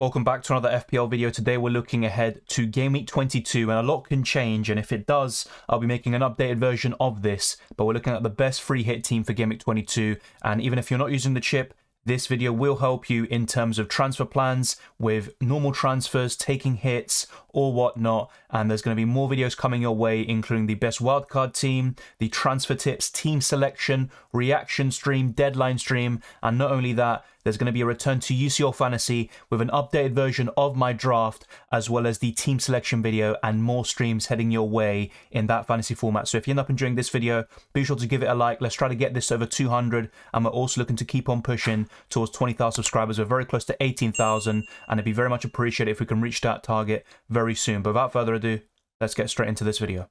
Welcome back to another FPL video. Today we're looking ahead to Game Week 22 and a lot can change, and if it does, I'll be making an updated version of this, but we're looking at the best free hit team for Game Week 22, and even if you're not using the chip, this video will help you in terms of transfer plans with normal transfers, taking hits or whatnot, and there's going to be more videos coming your way, including the best wildcard team, the transfer tips, team selection, reaction stream, deadline stream, and not only that, there's going to be a return to UCL Fantasy with an updated version of my draft, as well as the team selection video and more streams heading your way in that fantasy format. So if you end up enjoying this video, be sure to give it a like. Let's try to get this over 200, and we're also looking to keep on pushing towards 20,000 subscribers. We're very close to 18,000, and it'd be very much appreciated if we can reach that target very soon. But without further ado, let's get straight into this video.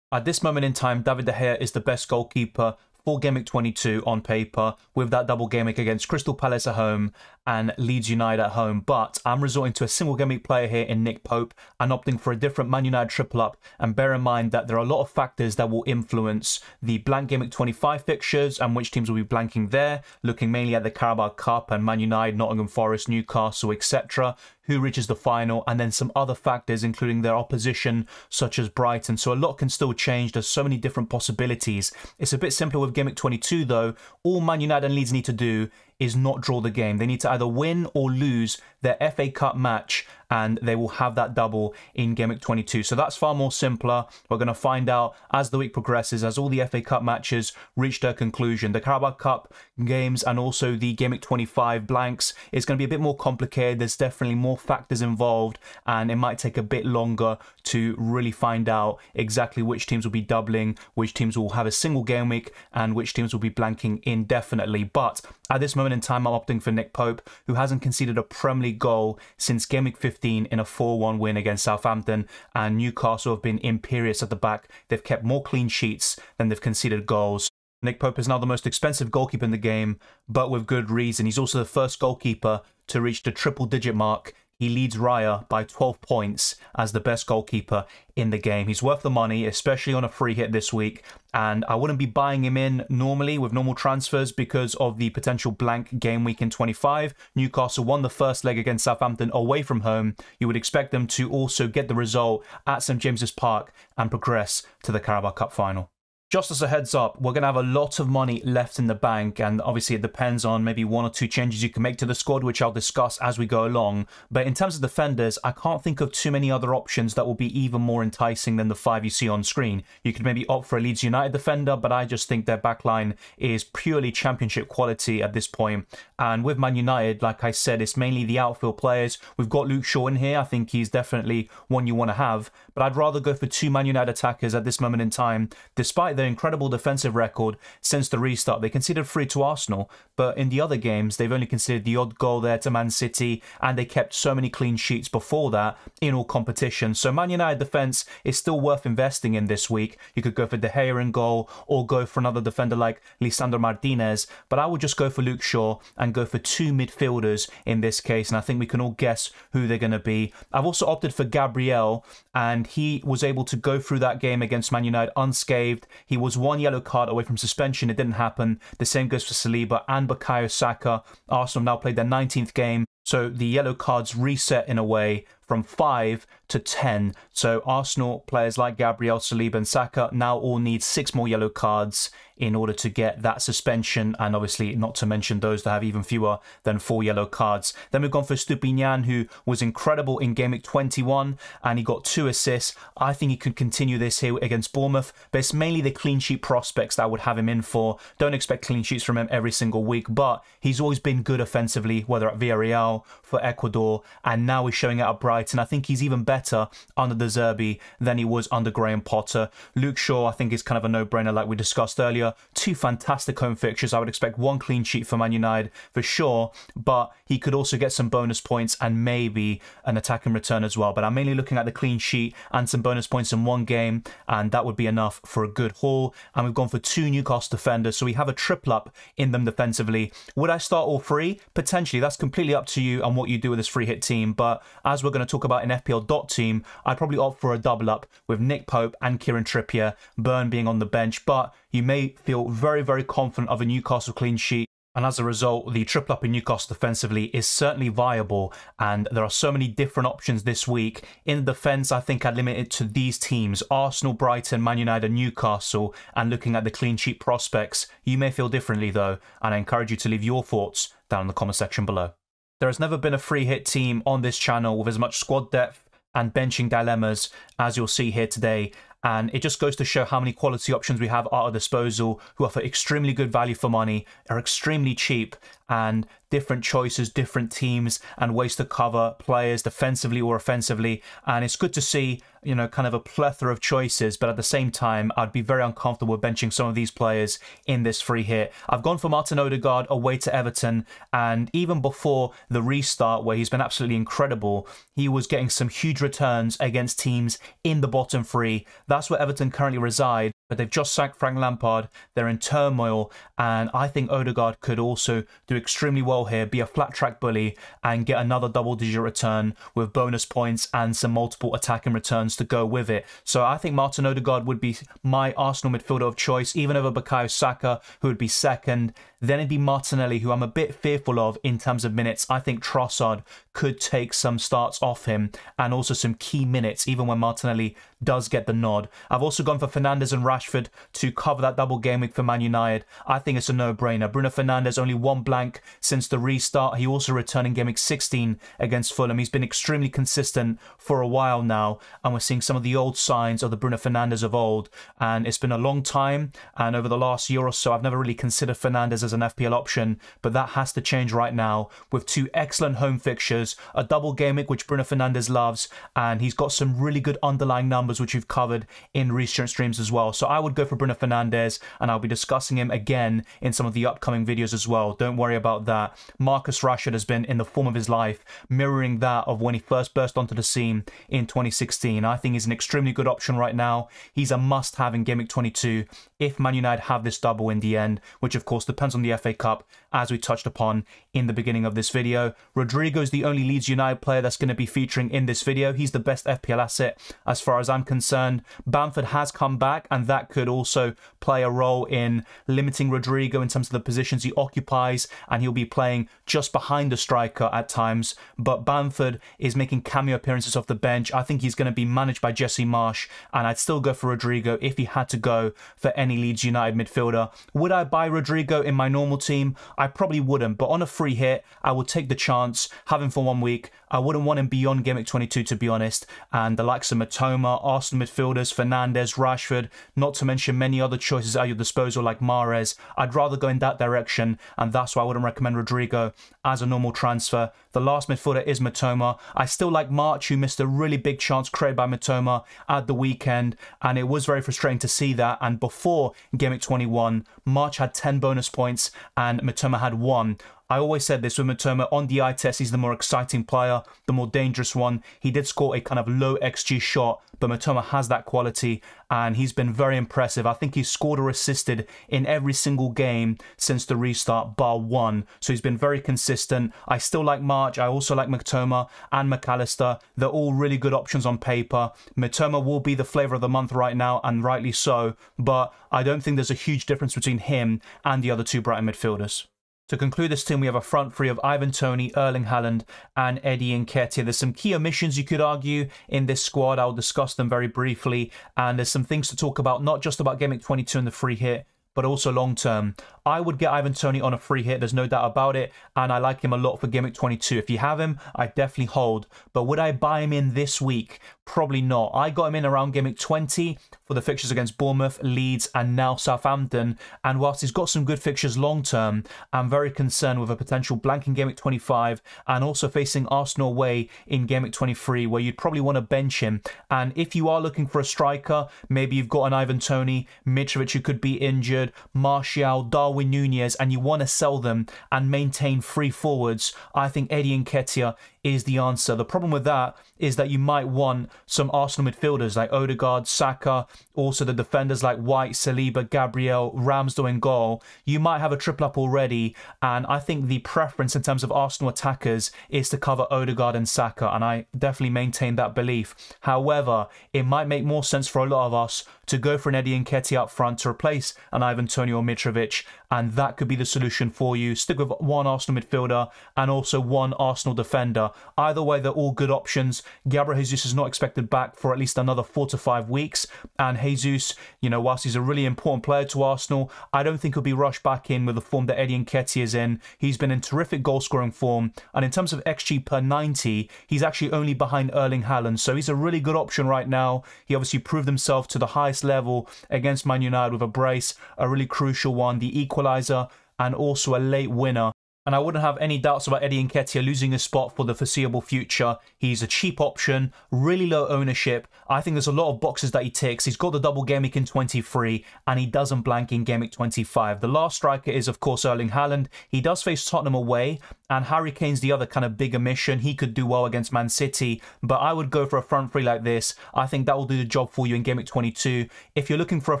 At this moment in time, David De Gea is the best goalkeeper for Game Week 22 on paper, with that double game week against Crystal Palace at home and Leeds United at home. But I'm resorting to a single game week player here in Nick Pope and opting for a different Man United triple up. And bear in mind that there are a lot of factors that will influence the blank Game Week 25 fixtures and which teams will be blanking there, looking mainly at the Carabao Cup and Man United, Nottingham Forest, Newcastle, etc., who reaches the final, and then some other factors including their opposition such as Brighton. So a lot can still change. There's so many different possibilities. It's a bit simpler with Game Week 22 though. All Man United and Leeds need to do is not draw the game. They need to either win or lose their FA Cup match, and they will have that double in Game Week 22. So that's far more simpler. We're going to find out as the week progresses, as all the FA Cup matches reach their conclusion. The Carabao Cup games and also the Game Week 25 blanks is going to be a bit more complicated. There's definitely more factors involved, and it might take a bit longer to really find out exactly which teams will be doubling, which teams will have a single game week, and which teams will be blanking indefinitely. But at this moment in time, I'm opting for Nick Pope, who hasn't conceded a Premier League goal since Game Week 15 in a 4-1 win against Southampton, and Newcastle have been imperious at the back. They've kept more clean sheets than they've conceded goals. Nick Pope is now the most expensive goalkeeper in the game, but with good reason. He's also the first goalkeeper to reach the triple-digit mark. He leads Raya by 12 points as the best goalkeeper in the game. He's worth the money, especially on a free hit this week. And I wouldn't be buying him in normally with normal transfers because of the potential blank game week in 25. Newcastle won the first leg against Southampton away from home. You would expect them to also get the result at St James's Park and progress to the Carabao Cup final. Just as a heads up, we're going to have a lot of money left in the bank, and obviously it depends on maybe one or two changes you can make to the squad, which I'll discuss as we go along. But in terms of defenders, I can't think of too many other options that will be even more enticing than the 5 you see on screen. You could maybe opt for a Leeds United defender, but I just think their backline is purely championship quality at this point. And with Man United, like I said, it's mainly the outfield players. We've got Luke Shaw in here. I think he's definitely one you want to have, but I'd rather go for 2 Man United attackers at this moment in time, despite their incredible defensive record since the restart. They conceded 3 to Arsenal, but in the other games, they've only conceded the odd goal there to Man City, and they kept so many clean sheets before that in all competitions. So Man United defence is still worth investing in this week. You could go for De Gea in goal, or go for another defender like Lisandro Martinez, but I would just go for Luke Shaw and go for 2 midfielders in this case, and I think we can all guess who they're going to be. I've also opted for Gabriel, and he was able to go through that game against Man United unscathed. He was 1 yellow card away from suspension. It didn't happen. The same goes for Saliba and Bukayo Saka. Arsenal now played their 19th game, so the yellow cards reset in a way from 5 to 10. So Arsenal players like Gabriel, Saliba and Saka now all need 6 more yellow cards in order to get that suspension, and obviously not to mention those that have even fewer than 4 yellow cards. Then we've gone for Stupinian, who was incredible in Game Week 21 and he got 2 assists. I think he could continue this here against Bournemouth, but it's mainly the clean sheet prospects that I would have him in for. Don't expect clean sheets from him every single week, but he's always been good offensively, whether at Villarreal, for Ecuador, and now he's showing out at Brighton. I think he's even better under De Zerbi than he was under Graham Potter. Luke Shaw, I think, is kind of a no-brainer like we discussed earlier. 2 fantastic home fixtures. I would expect 1 clean sheet for Man United for sure, but he could also get some bonus points and maybe an attack in return as well. But I'm mainly looking at the clean sheet and some bonus points in 1 game, and that would be enough for a good haul. And we've gone for 2 Newcastle defenders, so we have a triple up in them defensively. Would I start all 3? Potentially. That's completely up to you and what you do with this free hit team, but as we're going to talk about in FPL team, I'd probably opt for a double up with Nick Pope and Kieran Trippier, Burn being on the bench, but you may feel very, very confident of a Newcastle clean sheet And as a result, the triple up in Newcastle defensively is certainly viable, and there are so many different options this week. In the defence, I think I'd limit it to these teams: Arsenal, Brighton, Man United, and Newcastle. And looking at the clean sheet prospects, you may feel differently though, and I encourage you to leave your thoughts down in the comment section below. There has never been a free hit team on this channel with as much squad depth and benching dilemmas as you'll see here today. And it just goes to show how many quality options we have at our disposal, who offer extremely good value for money, are extremely cheap, and different choices, different teams, and ways to cover players defensively or offensively. And it's good to see, you know, kind of a plethora of choices, but at the same time, I'd be very uncomfortable benching some of these players in this free hit. I've gone for Martin Odegaard away to Everton, and even before the restart, where he's been absolutely incredible, he was getting some huge returns against teams in the bottom three. That's where Everton currently reside, but they've just sacked Frank Lampard. They're in turmoil, and I think Odegaard could also do extremely well here, be a flat track bully, and get another double-digit return with bonus points and some multiple attacking returns to go with it. So I think Martin Odegaard would be my Arsenal midfielder of choice, even over Bukayo Saka, who would be second. Then it'd be Martinelli, who I'm a bit fearful of in terms of minutes. I think Trossard could take some starts off him and also some key minutes, even when Martinelli does get the nod. I've also gone for Fernandes and Rashford to cover that double game week for Man United. I think it's a no-brainer. Bruno Fernandes only one blank since the restart. He also returned in game week 16 against Fulham. He's been extremely consistent for a while now, and we're seeing some of the old signs of the Bruno Fernandes of old. And it's been a long time, and over the last year or so, I've never really considered Fernandes as an FPL option, but that has to change right now with two excellent home fixtures, a double game week which Bruno Fernandes loves, and he's got some really good underlying numbers which we've covered in recent streams as well. So I would go for Bruno Fernandes, and I'll be discussing him again in some of the upcoming videos as well. Don't worry about that. Marcus Rashford has been in the form of his life, mirroring that of when he first burst onto the scene in 2016. I think he's an extremely good option right now. He's a must-have in game week 22 if Man United have this double in the end, which of course depends on the FA Cup, as we touched upon in the beginning of this video. Rodrigo is the only Leeds United player that's going to be featuring in this video. He's the best FPL asset as far as I'm concerned. Bamford has come back, and that could also play a role in limiting Rodrigo in terms of the positions he occupies, and he'll be playing just behind the striker at times. But Bamford is making cameo appearances off the bench. I think he's going to be managed by Jesse Marsch, and I'd still go for Rodrigo if he had to go for any Leeds United midfielder. Would I buy Rodrigo in my normal team? I probably wouldn't, but on a free hit, I would take the chance, have him for 1 week. I wouldn't want him beyond game week 22, to be honest. And the likes of Matoma, Arsenal midfielders, Fernandes, Rashford, not to mention many other choices at your disposal like Mahrez. I'd rather go in that direction, and that's why I wouldn't recommend Rodrigo as a normal transfer. The last midfielder is Matoma. I still like March, who missed a really big chance created by Matoma at the weekend, and it was very frustrating to see that. And before game week 21, March had 10 bonus points and Matoma had 1. I always said this with Matoma, on the eye test, he's the more exciting player, the more dangerous one. He did score a kind of low XG shot, but Matoma has that quality, and he's been very impressive. I think he's scored or assisted in every single game since the restart, bar one. So he's been very consistent. I still like March. I also like Matoma and McAllister. They're all really good options on paper. Matoma will be the flavour of the month right now, and rightly so, but I don't think there's a huge difference between him and the other two Brighton midfielders. To conclude this team, we have a front three of Ivan Toney, Erling Haaland, and Eddie Nketiah. There's some key omissions you could argue in this squad. I'll discuss them very briefly, and there's some things to talk about, not just about game week 22 and the free hit, but also long term. I would get Ivan Toney on a free hit, there's no doubt about it, and I like him a lot for game week 22. If you have him, I definitely hold. But would I buy him in this week? Probably not. I got him in around game week 20 for the fixtures against Bournemouth, Leeds, and now Southampton. And whilst he's got some good fixtures long term, I'm very concerned with a potential blank in game week 25 and also facing Arsenal away in game week 23, where you'd probably want to bench him. And if you are looking for a striker, maybe you've got an Ivan Toney, Mitrovic who could be injured, Martial, Darwin Nunez, and you want to sell them and maintain free forwards, I think Eddie Nketiah is the answer. The problem with that is that you might want some Arsenal midfielders like Odegaard, Saka, also the defenders like White, Saliba, Gabriel, Ramsdale in goal. You might have a triple up already, and I think the preference in terms of Arsenal attackers is to cover Odegaard and Saka, and I definitely maintain that belief. However, it might make more sense for a lot of us to go for an Eddie Nketiah up front to replace an Ivan Toney or Mitrovic, and that could be the solution for you. Stick with one Arsenal midfielder and also one Arsenal defender. Either way, they're all good options. Gabriel Jesus is not expected back for at least another 4 to 5 weeks, and Jesus, you know, whilst he's a really important player to Arsenal, I don't think he'll be rushed back in with the form that Eddie Nketiah is in. He's been in terrific goal-scoring form, and in terms of XG per 90, he's actually only behind Erling Haaland, so he's a really good option right now. He obviously proved himself to the highest level against Man United with a brace, a really crucial one, the equaliser, and also a late winner. And I wouldn't have any doubts about Eddie Nketiah losing his spot for the foreseeable future. He's a cheap option, really low ownership. I think there's a lot of boxes that he ticks. He's got the double game week in 23, and he doesn't blank in game week 25. The last striker is, of course, Erling Haaland. He does face Tottenham away, and Harry Kane's the other kind of bigger mission. He could do well against Man City, but I would go for a front three like this. I think that will do the job for you in game week 22. If you're looking for a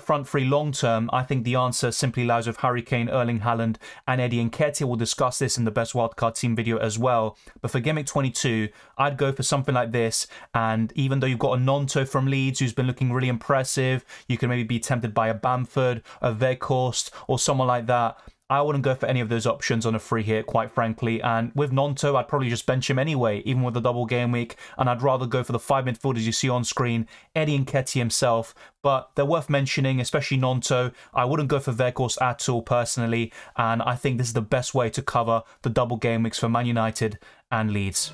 front three long term, I think the answer simply lies with Harry Kane, Erling Haaland, and Eddie Nketiah. We'll discuss this in the best wildcard team video as well. But for game week 22, I'd go for something like this. And even though you've got a Nonto from Leeds who's been looking really impressive, you can maybe be tempted by a Bamford, a Weghorst, or someone like that. I wouldn't go for any of those options on a free hit, quite frankly. And with Nonto, I'd probably just bench him anyway, even with the double game week. And I'd rather go for the 5 midfielders you see on screen, Eddie Nketiah himself. But they're worth mentioning, especially Nonto. I wouldn't go for Weghorst at all, personally. And I think this is the best way to cover the double game weeks for Man United and Leeds.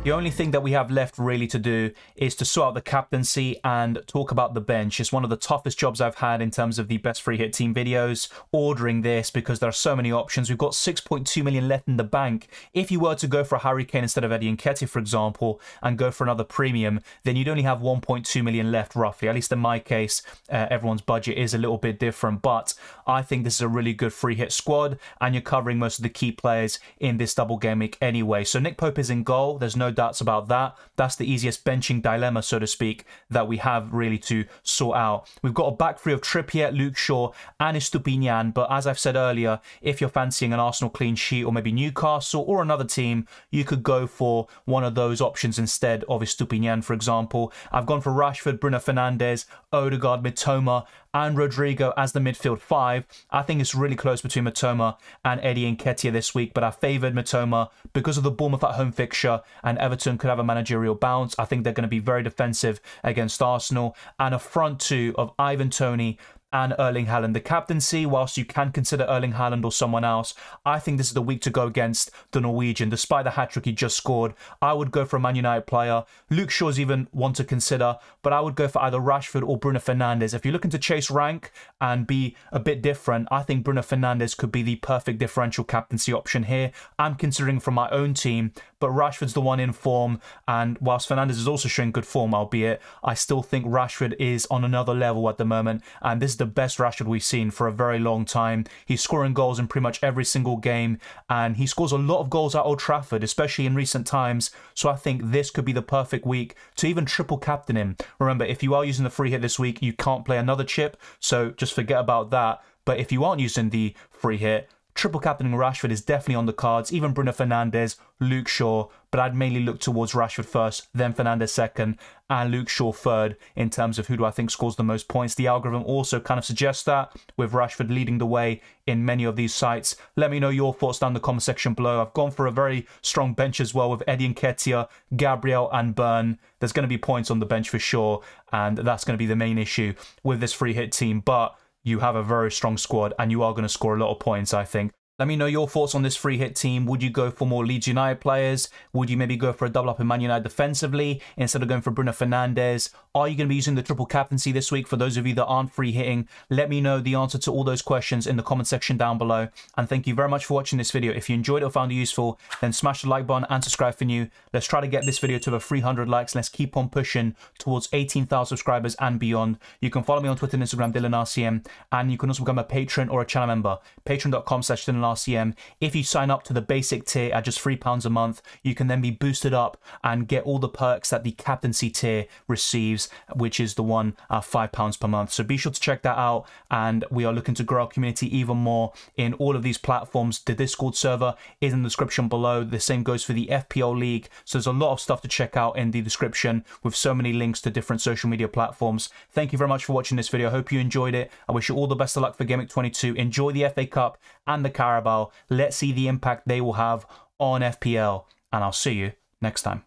The only thing that we have left really to do is to sort out the captaincy and talk about the bench. It's one of the toughest jobs I've had in terms of the best free hit team videos, ordering this because there are so many options. We've got 6.2 million left in the bank. If you were to go for a Harry Kane instead of Eddie Nketiah, for example, and go for another premium, then you'd only have 1.2 million left roughly. At least in my case, everyone's budget is a little bit different, but I think this is a really good free hit squad, and you're covering most of the key players in this double game week anyway. So Nick Pope is in goal. There's no doubts about that. That's the easiest benching dilemma, so to speak, that we have really to sort out. We've got a back three of Trippier, Luke Shaw, and Estupiñán, but as I've said earlier, if you're fancying an Arsenal clean sheet or maybe Newcastle or another team, you could go for one of those options instead of Estupiñán, for example. I've gone for Rashford, Bruno Fernandes, Odegaard, Mitoma, and Rodrigo as the midfield 5. I think it's really close between Mitoma and Eddie Nketiah this week, but I favoured Mitoma because of the Bournemouth at home fixture, and Everton could have a managerial bounce. I think they're going to be very defensive against Arsenal, and a front two of Ivan Toney and Erling Haaland. The captaincy, whilst you can consider Erling Haaland or someone else, I think this is the week to go against the Norwegian. Despite the hat-trick he just scored, I would go for a Man United player. Luke Shaw's even one to consider, but I would go for either Rashford or Bruno Fernandes. If you're looking to chase rank and be a bit different, I think Bruno Fernandes could be the perfect differential captaincy option here. I'm considering from my own team, but Rashford's the one in form, and whilst Fernandes is also showing good form, albeit, I still think Rashford is on another level at the moment, and this is the best Rashford we've seen for a very long time. He's scoring goals in pretty much every single game, and he scores a lot of goals at Old Trafford, especially in recent times, so I think this could be the perfect week to even triple captain him. Remember, if you are using the free hit this week, you can't play another chip, so just forget about that. But if you aren't using the free hit, triple captaining Rashford is definitely on the cards, even Bruno Fernandes, Luke Shaw, but I'd mainly look towards Rashford first, then Fernandes second, and Luke Shaw third in terms of who do I think scores the most points. The algorithm also kind of suggests that, with Rashford leading the way in many of these sites. Let me know your thoughts down in the comment section below. I've gone for a very strong bench as well with Eddie Nketiah, Gabriel and Burn. There's going to be points on the bench for sure, and that's going to be the main issue with this free hit team, but you have a very strong squad and you are going to score a lot of points, I think. Let me know your thoughts on this free hit team. Would you go for more Leeds United players? Would you maybe go for a double up in Man United defensively instead of going for Bruno Fernandes? Are you going to be using the triple captaincy this week? For those of you that aren't free hitting, let me know the answer to all those questions in the comment section down below. And thank you very much for watching this video. If you enjoyed it or found it useful, then smash the like button and subscribe for new. Let's try to get this video to over 300 likes. Let's keep on pushing towards 18,000 subscribers and beyond. You can follow me on Twitter and Instagram, DylanRCM, and you can also become a patron or a channel member. Patreon.com/DylanRCM. last CM. If you sign up to the basic tier at just £3 a month, you can then be boosted up and get all the perks that the captaincy tier receives, which is the one at £5 per month. So be sure to check that out, and we are looking to grow our community even more in all of these platforms. The Discord server is in the description below. The same goes for the FPL League. So there's a lot of stuff to check out in the description with so many links to different social media platforms. Thank you very much for watching this video. I hope you enjoyed it. I wish you all the best of luck for Game Week 22. Enjoy the FA Cup and the Carabao. Let's see the impact they will have on FPL, and I'll see you next time.